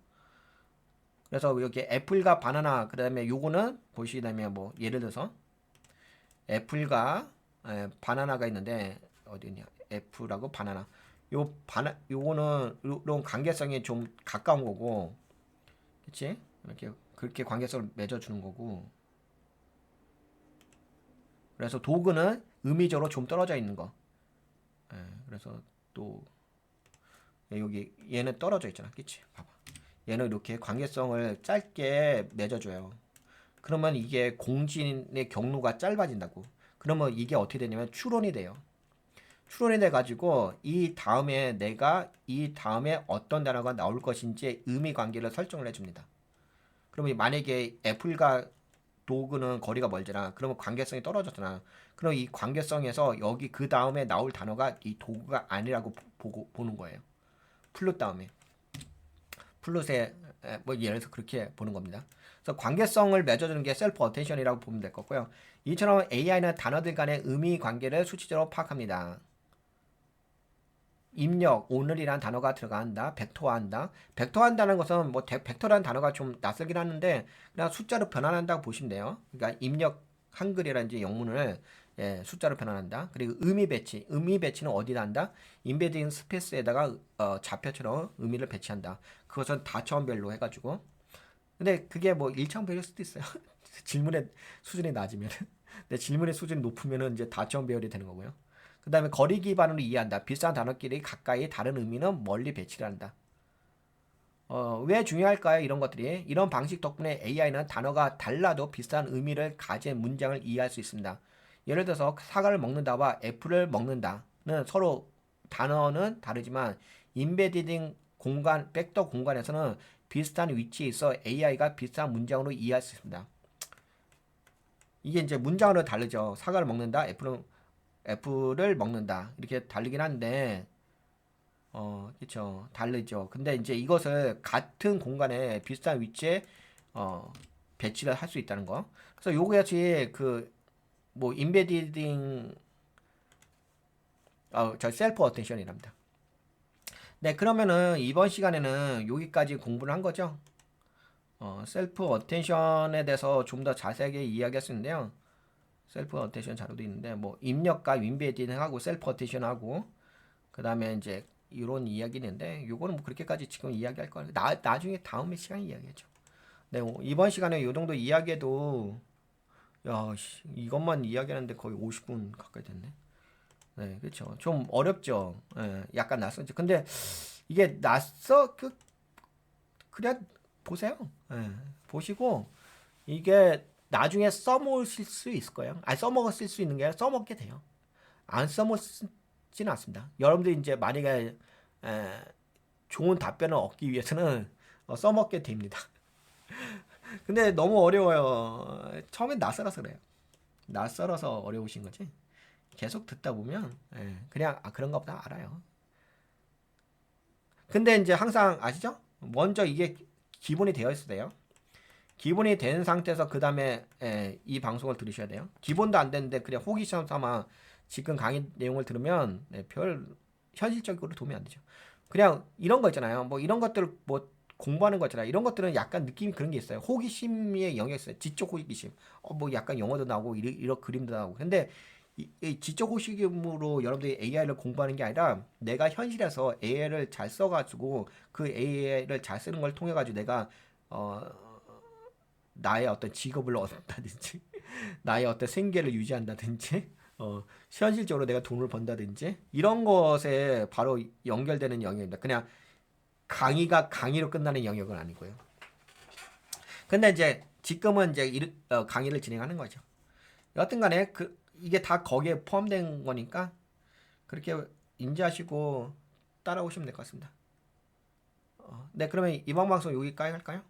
그래서 여기 애플과 바나나 그다음에 요거는 보시다면 뭐 예를 들어서 애플과 바나나가 있는데 어디냐 애플하고 바나나 요거는 이런 관계성이 좀 가까운 거고 그치 이렇게 그렇게 관계성을 맺어주는 거고 그래서 도구는 의미적으로 좀 떨어져 있는 거 그래서 또 여기 얘는 떨어져 있잖아 그치 봐봐 얘는 이렇게 관계성을 짧게 맺어줘요 그러면 이게 공진의 경로가 짧아진다고 그러면 이게 어떻게 되냐면 추론이 돼요 추론이 돼 가지고 이 다음에 어떤 단어가 나올 것인지 의미 관계를 설정을 해줍니다 그러면 만약에 애플과 도구는 거리가 멀잖아. 그러면 관계성이 떨어졌잖아. 그럼 이 관계성에서 여기 그 다음에 나올 단어가 이 도구가 아니라고 보는 거예요. 플룻 다음에. 플룻에 뭐 예를 들어서 그렇게 보는 겁니다. 그래서 관계성을 맺어주는 게 셀프 어텐션이라고 보면 될 거고요. 이처럼 AI는 단어들 간의 의미 관계를 수치적으로 파악합니다. 입력, 오늘이란 단어가 들어간다. 벡터화한다. 벡터화한다는 것은 뭐 벡터라는 단어가 좀 낯설긴 하는데 그냥 숫자로 변환한다고 보시면 돼요. 그러니까 입력 한글이라든지 영문을 숫자로 변환한다. 그리고 의미 배치. 의미 배치는 어디다 한다? 인베딩 스페이스에다가 좌표처럼 의미를 배치한다. 그것은 다처음별로 해가지고. 근데 그게 뭐 일차원별일 수도 있어요. 질문의 수준이 낮으면. 근데 질문의 수준이 높으면은 이제 다처음별이 되는 거고요. 그 다음에 거리 기반으로 이해한다. 비슷한 단어끼리 가까이 다른 의미는 멀리 배치를 한다. 왜 중요할까요? 이런 것들이. 이런 방식 덕분에 AI는 단어가 달라도 비슷한 의미를 가진 문장을 이해할 수 있습니다. 예를 들어서 사과를 먹는다와 애플을 먹는다는 서로 단어는 다르지만 인베디딩 공간, 벡터 공간에서는 비슷한 위치에 있어 AI가 비슷한 문장으로 이해할 수 있습니다. 이게 이제 문장으로 다르죠. 사과를 먹는다, 애플을 먹는다. 이렇게 다르긴 한데, 그쵸. 다르죠. 근데 이제 이것을 같은 공간에 비슷한 위치에, 배치를 할 수 있다는 거. 그래서 요것이 뭐, 인베디딩, 저 셀프 어텐션이랍니다. 네, 그러면은 이번 시간에는 여기까지 공부를 한 거죠. 셀프 어텐션에 대해서 좀 더 자세하게 이야기할 수 있는데요. 셀프 어텐션 자료도 있는데 뭐 입력과 윈베딩하고 셀프 어텐션하고 그다음에 이제 이런 이야기인데 요거는 뭐 그렇게까지 지금 이야기할 거예요. 나중에 다음에 시간 이야기하죠. 네, 이번 시간에 요 정도 이야기해도 야, 이것만 이야기하는데 거의 50분 가까이 됐네. 네, 그렇죠. 좀 어렵죠. 예, 약간 낯설죠. 근데 이게 그냥 보세요. 예, 보시고 이게 나중에 써먹을 수 있을 거예요. 아니 써먹을 수 있는 게 아니라 써먹게 돼요. 안 써먹지는 않습니다. 여러분들이 이제 만약에 에, 좋은 답변을 얻기 위해서는 써먹게 됩니다. 근데 너무 어려워요. 처음엔 낯설어서 그래요. 낯설어서 어려우신 거지. 계속 듣다 보면 그냥 그런가 보다 알아요. 근데 이제 항상 아시죠? 먼저 이게 기본이 되어 있어야 돼요. 기본이 된 상태에서 그 다음에 이 방송을 들으셔야 돼요. 기본도 안 되는데 그냥 호기심 삼아 지금 강의 내용을 들으면 별 현실적으로 도움이 안 되죠. 그냥 이런 거 있잖아요. 뭐 이런 것들 뭐 공부하는 거 있잖아요. 이런 것들은 약간 느낌이 그런 게 있어요. 호기심의 영역이 있어요. 지적 호기심. 뭐 약간 영어도 나오고 이런 그림도 나오고. 근데 이 지적 호기심으로 여러분들이 AI를 공부하는 게 아니라 내가 현실에서 AI를 잘 써가지고 그 AI를 잘 쓰는 걸 통해 가지고 내가 어 나의 어떤 직업을 얻는다든지 나의 어떤 생계를 유지한다든지 현실적으로 내가 돈을 번다든지 이런 것에 바로 연결되는 영역입니다. 그냥 강의가 강의로 끝나는 영역은 아니고요. 근데 이제 지금은 이제 강의를 진행하는 거죠. 여튼 간에 이게 다 거기에 포함된 거니까 그렇게 인지하시고 따라오시면 될 것 같습니다. 네, 그러면 이번 방송 여기까지 할까요?